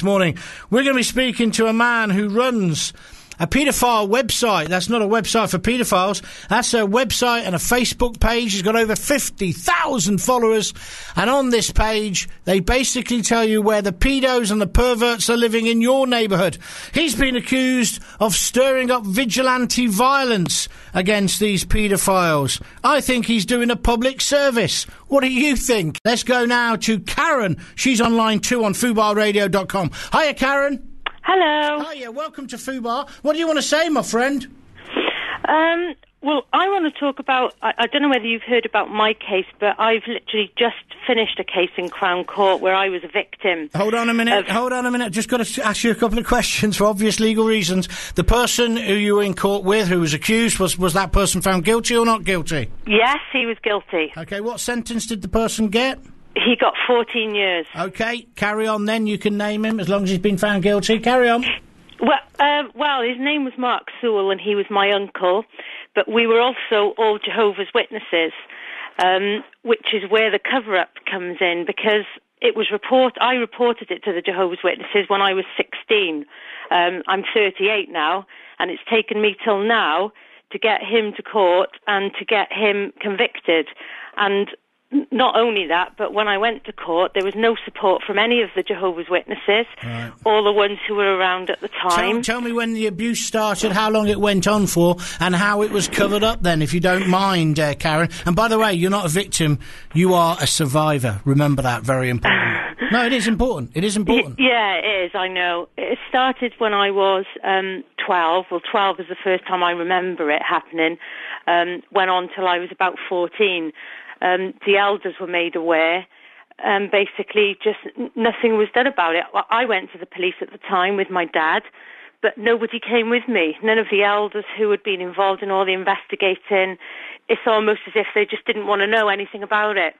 This morning, we're going to be speaking to a man who runs a paedophile website. That's not a website for paedophiles. That's a website and a Facebook page. He's got over 50,000 followers. And on this page, they basically tell you where the pedos and the perverts are living in your neighbourhood. He's been accused of stirring up vigilante violence against these paedophiles. I think he's doing a public service. What do you think? Let's go now to Karen. She's on line 2 on FUBARradio.com. Hiya, Karen. Hello. Hiya, welcome to FUBAR. What do you want to say, my friend? Well, I want to talk about, I don't know whether you've heard about my case, but I've literally just finished a case in Crown Court where I was a victim. Hold on a minute. Just got to ask you a couple of questions for obvious legal reasons. The person who you were in court with, who was accused, was that person found guilty or not guilty? Yes, he was guilty. Okay, what sentence did the person get? He got 14 years. Okay, carry on then. You can name him as long as he's been found guilty. Carry on. Well, his name was Mark Sewell and he was my uncle, but we were also all Jehovah's Witnesses, which is where the cover-up comes in, because I reported it to the Jehovah's Witnesses when I was 16. I'm 38 now, and it's taken me till now to get him to court and to get him convicted. And not only that, but when I went to court, there was no support from any of the Jehovah's Witnesses, right, all the ones who were around at the time. Tell me when the abuse started, how long it went on for, and how it was covered up then, if you don't mind, Karen. And by the way, you're not a victim, you are a survivor. Remember that, very important. No, it is important. It is important. Yeah, it is, I know. It started when I was 12. Well, 12 is the first time I remember it happening. Went on till I was about 14. The elders were made aware, basically just nothing was done about it. I went to the police at the time with my dad, but nobody came with me. None of the elders who had been involved in all the investigating. It's almost as if they just didn't want to know anything about it.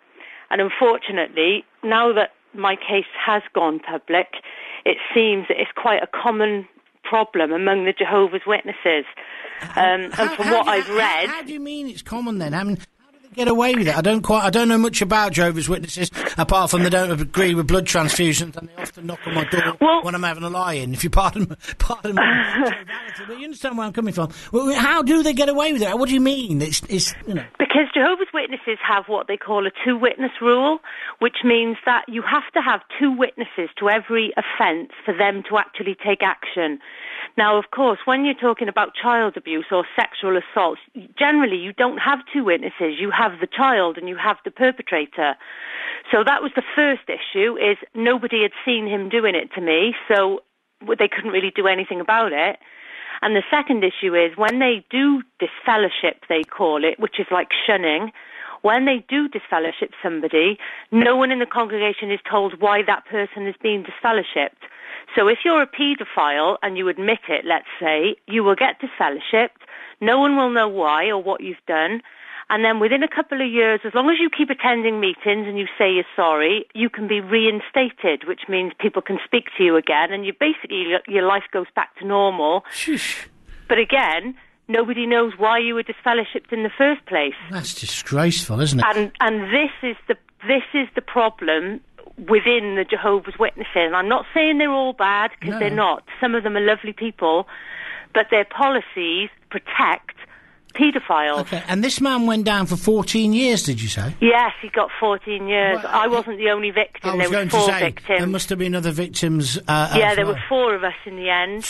And unfortunately, now that my case has gone public, it seems that it's quite a common problem among the Jehovah's Witnesses. And from what I've read... How do you mean it's common then? I mean, get away with it. I don't know much about Jehovah's Witnesses apart from they don't agree with blood transfusions and they often knock on my door when I'm having a lie-in. If you pardon my joviality, but you understand where I'm coming from. Well, how do they get away with it? What do you mean? It's you know. Because Jehovah's Witnesses have what they call a two-witness rule, which means that you have to have two witnesses to every offence for them to actually take action. Now, of course, when you're talking about child abuse or sexual assault, generally you don't have two witnesses. You have the child and you have the perpetrator. So that was the first issue, is nobody had seen him doing it to me, so they couldn't really do anything about it. And the second issue is when they do disfellowship, they call it, which is like shunning. When they do disfellowship somebody, no one in the congregation is told why that person is being disfellowshipped. So if you're a paedophile and you admit it, let's say, you will get disfellowshipped. No one will know why or what you've done. And then within a couple of years, as long as you keep attending meetings and you say you're sorry, you can be reinstated, which means people can speak to you again and your life goes back to normal. Sheesh. But again, nobody knows why you were disfellowshipped in the first place. That's disgraceful, isn't it? And this is the problem within the Jehovah's Witnesses. And I'm not saying they're all bad, because they're not. Some of them are lovely people, but their policies protect paedophiles. Okay, and this man went down for 14 years, did you say? Yes, he got 14 years. Well, I wasn't the only victim. There were 4 victims. There must have been other victims. Yeah, there were 4 of us in the end.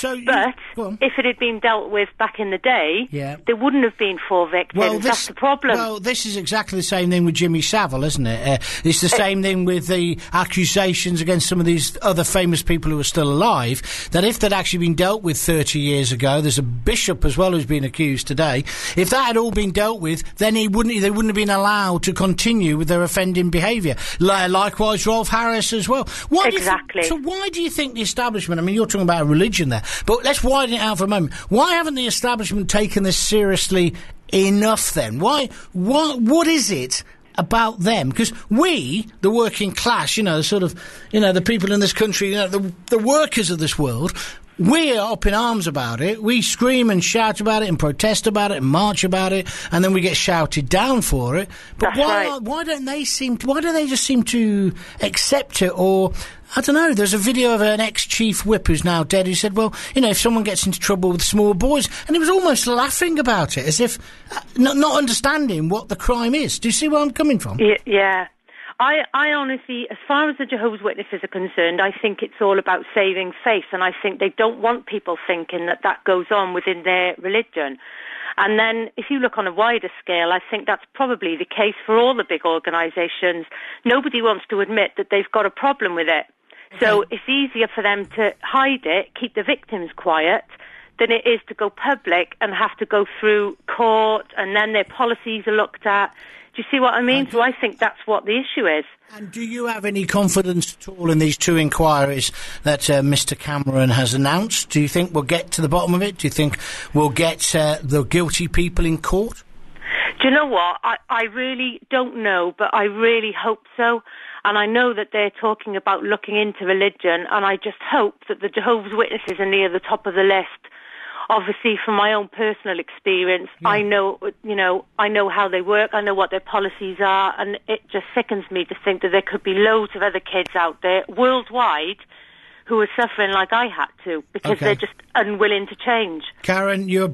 But if it had been dealt with back in the day, there wouldn't have been 4 victims. Well, that's the problem. Well, this is exactly the same thing with Jimmy Savile, isn't it? It's the same thing with the accusations against some of these other famous people who are still alive, that if they'd actually been dealt with 30 years ago, there's a bishop as well who's been accused today, if that had all been dealt with, then they wouldn't have been allowed to continue with their offending behaviour. Likewise, Rolf Harris as well. Why do you think the establishment, I mean, you're talking about a religion there, but let's widen it out for a moment. Why haven't the establishment taken this seriously enough then? What is it about them? Because we, the working class, the people in this country, the workers of this world, we're up in arms about it. We scream and shout about it and protest about it and march about it, and then we get shouted down for it. But why don't they just seem to accept it? Or I don't know. There's a video of an ex-chief whip who's now dead who said, well, if someone gets into trouble with small boys, and he was almost laughing about it, as if not understanding what the crime is. Do you see where I'm coming from? Yeah. I honestly, as far as the Jehovah's Witnesses are concerned, I think it's all about saving face, and I think they don't want people thinking that goes on within their religion. And then if you look on a wider scale, I think that's probably the case for all the big organisations. Nobody wants to admit that they've got a problem with it. So it's easier for them to hide it, keep the victims quiet, than it is to go public and have to go through court, and then their policies are looked at. Do you see what I mean? So I think that's what the issue is. And do you have any confidence at all in these two inquiries that Mr. Cameron has announced? Do you think we'll get to the bottom of it? Do you think we'll get the guilty people in court? Do you know what? I really don't know, but I really hope so. And I know that they're talking about looking into religion, and I just hope that the Jehovah's Witnesses are near the top of the list. Obviously, from my own personal experience, I know how they work, I know what their policies are, and it just sickens me to think that there could be loads of other kids out there worldwide who are suffering like I had to, because they're just unwilling to change. Karen, you're